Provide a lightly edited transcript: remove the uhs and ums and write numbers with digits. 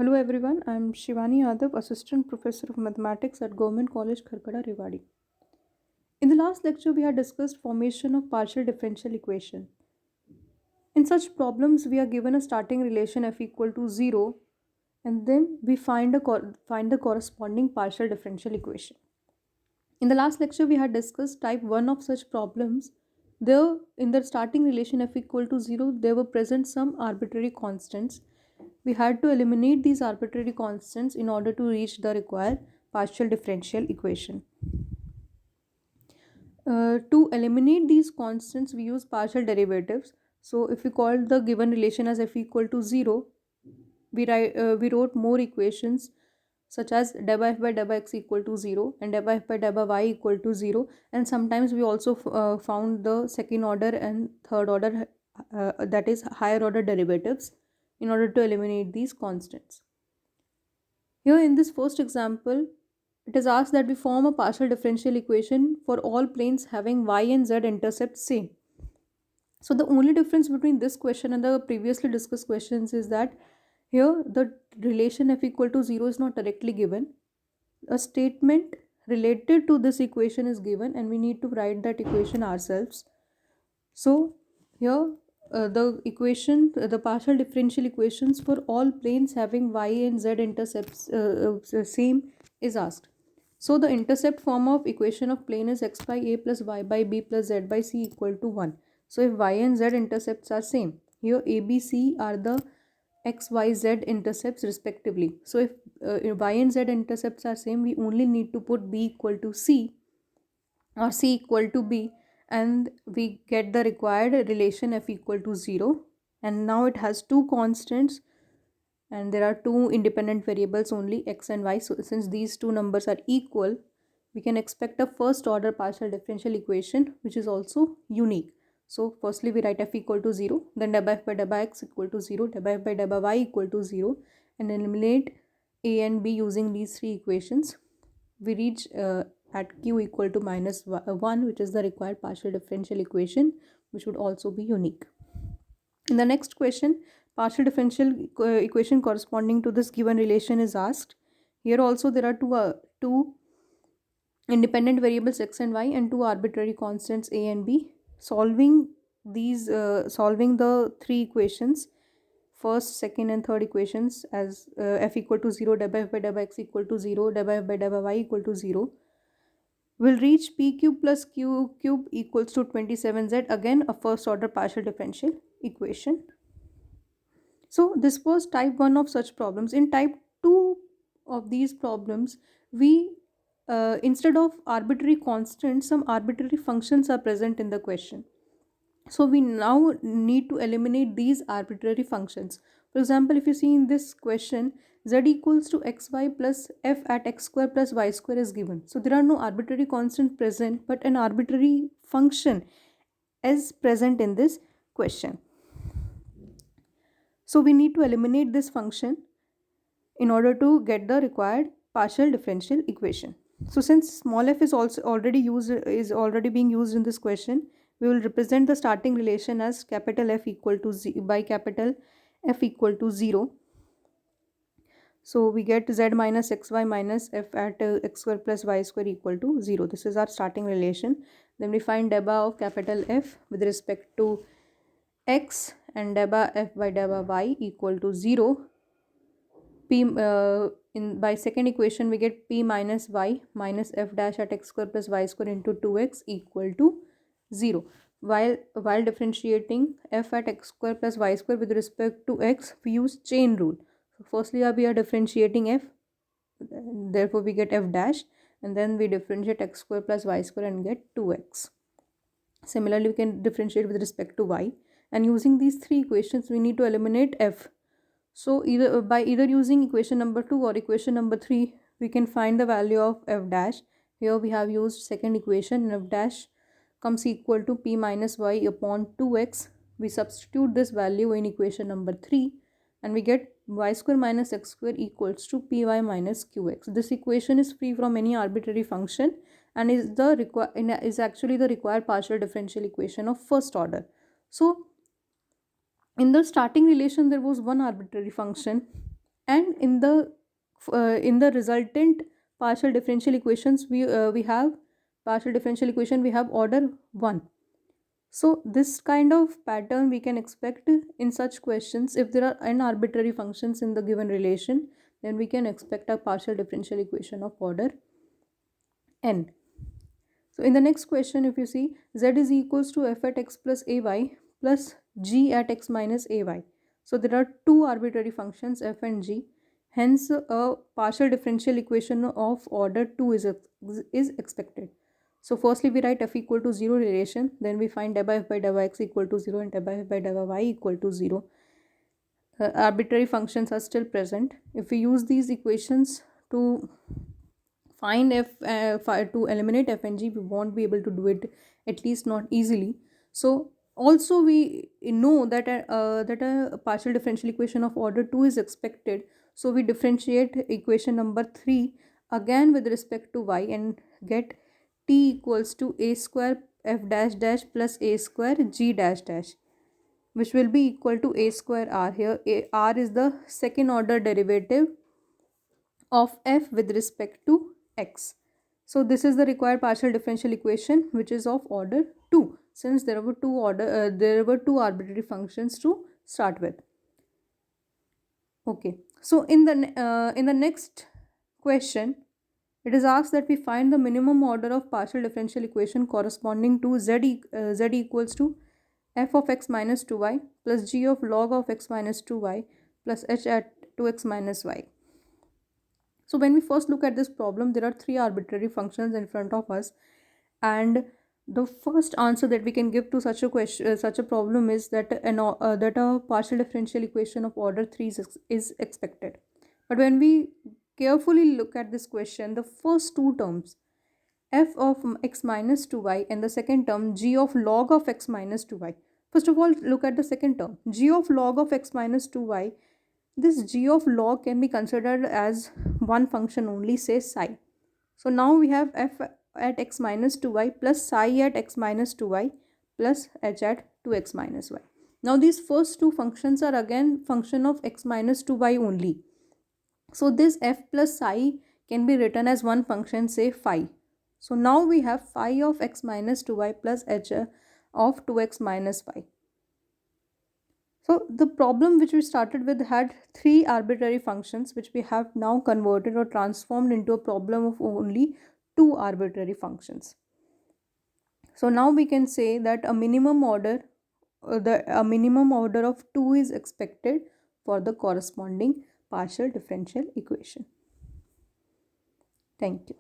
Hello everyone, I am Shivani Yadav, Assistant Professor of Mathematics at Government College Kharkada, Rewari. In the last lecture, we had discussed formation of partial differential equation. In such problems, we are given a starting relation f equal to 0 and then we find the corresponding partial differential equation. In the last lecture, we had discussed type 1 of such problems. There, in the starting relation f equal to 0, there were present some arbitrary constants. We had to eliminate these arbitrary constants in order to reach the required partial differential equation. To eliminate these constants, we use partial derivatives. So, if we call the given relation as f equal to 0, we wrote more equations such as del by f by del by x equal to 0 and del by f by del by y equal to 0, and sometimes we also found the second order and third order, that is higher order derivatives, in order to eliminate these constants. Here in this first example, it is asked that we form a partial differential equation for all planes having y and z intercepts same. So the only difference between this question and the previously discussed questions is that here the relation f equal to 0 is not directly given. A statement related to this equation is given and we need to write that equation ourselves. So here the partial differential equations for all planes having y and z intercepts same is asked. So the intercept form of equation of plane is x by a plus y by b plus z by c equal to 1. So if y and z intercepts are same, here a, b, c are the x, y, z intercepts respectively. So if y and z intercepts are same, we only need to put b equal to c or c equal to b, and we get the required relation f equal to 0. And now it has two constants and there are two independent variables only, x and y. So since these two numbers are equal, we can expect a first order partial differential equation which is also unique. So firstly we write f equal to 0, then del by f by del by x equal to 0, del by f by del by y equal to 0, and eliminate a and b using these three equations. We reach at q equal to minus 1, which is the required partial differential equation, which would also be unique. In the next question, partial differential equation corresponding to this given relation is asked. Here also there are two independent variables x and y and two arbitrary constants a and b. Solving the three equations, first, second and third equations, as f equal to 0, del by f by del by x equal to 0, del by f by del by y equal to 0, will reach p cube plus q cube equals to 27z, again a first order partial differential equation. So this was type 1 of such problems. In type 2 of these problems, we instead of arbitrary constants, some arbitrary functions are present in the question. So we now need to eliminate these arbitrary functions. For example, if you see in this question, z equals to xy plus f at x square plus y square is given. So there are no arbitrary constants present, but an arbitrary function is present in this question. So we need to eliminate this function in order to get the required partial differential equation. So since small f is already being used in this question, we will represent the starting relation as capital F equal to by capital F equal to 0. So we get z minus xy minus f at x square plus y square equal to 0. This is our starting relation. Then we find deba of capital F with respect to x and deba f by deba y equal to 0. By second equation we get p minus y minus f dash at x square plus y square into 2x equal to 0. While differentiating f at x square plus y square with respect to x, we use chain rule. So firstly we are differentiating f, therefore we get f dash, and then we differentiate x square plus y square and get 2x. Similarly we can differentiate with respect to y, and using these three equations we need to eliminate f. So either using equation number 2 or equation number 3, we can find the value of f dash. Here we have used second equation, and f dash comes equal to p minus y upon 2x. We substitute this value in equation number 3 and we get y square minus x square equals to py minus qx. This equation is free from any arbitrary function and is actually the required partial differential equation of first order. So in the starting relation there was one arbitrary function and in the resultant partial differential equations, we have partial differential equation, we have order 1. So this kind of pattern we can expect in such questions. If there are n arbitrary functions in the given relation, then we can expect a partial differential equation of order n. So in the next question, if you see, z is equals to f at x plus ay plus g at x minus ay. So there are two arbitrary functions f and g. Hence, a partial differential equation of order 2 is expected. So firstly, we write f equal to 0 relation. Then we find del by f by del x equal to 0 and del by f by del y equal to 0. Arbitrary functions are still present. If we use these equations to find f to eliminate f and g, we won't be able to do it, at least not easily. So also we know that a partial differential equation of order 2 is expected. So we differentiate equation number 3 again with respect to y and get t equals to a square f dash dash plus a square g dash dash, which will be equal to a square r. Here r is the second order derivative of f with respect to x. So this is the required partial differential equation, which is of order 2, since there were two arbitrary functions to start with. Okay, so in the next question, it is asked that we find the minimum order of partial differential equation corresponding to z equals to f of x minus 2y plus g of log of x minus 2y plus h at 2x minus y. So when we first look at this problem, there are three arbitrary functions in front of us, and the first answer that we can give to such a question, such a problem, is that a partial differential equation of order 3 is expected. But when we carefully look at this question, the first two terms, f of x minus 2y, and the second term, g of log of x minus 2y. First of all, look at the second term, g of log of x minus 2y. This g of log can be considered as one function only, say psi. So now we have f at x minus 2y plus psi at x minus 2y plus h at 2x minus y. Now these first two functions are again function of x minus 2y only. So this f plus psi can be written as one function, say phi. So now we have phi of x minus 2y plus h of 2x minus y. So the problem which we started with had three arbitrary functions, which we have now converted or transformed into a problem of only two arbitrary functions. So now we can say that a minimum order of 2 is expected for the corresponding partial differential equation. Thank you.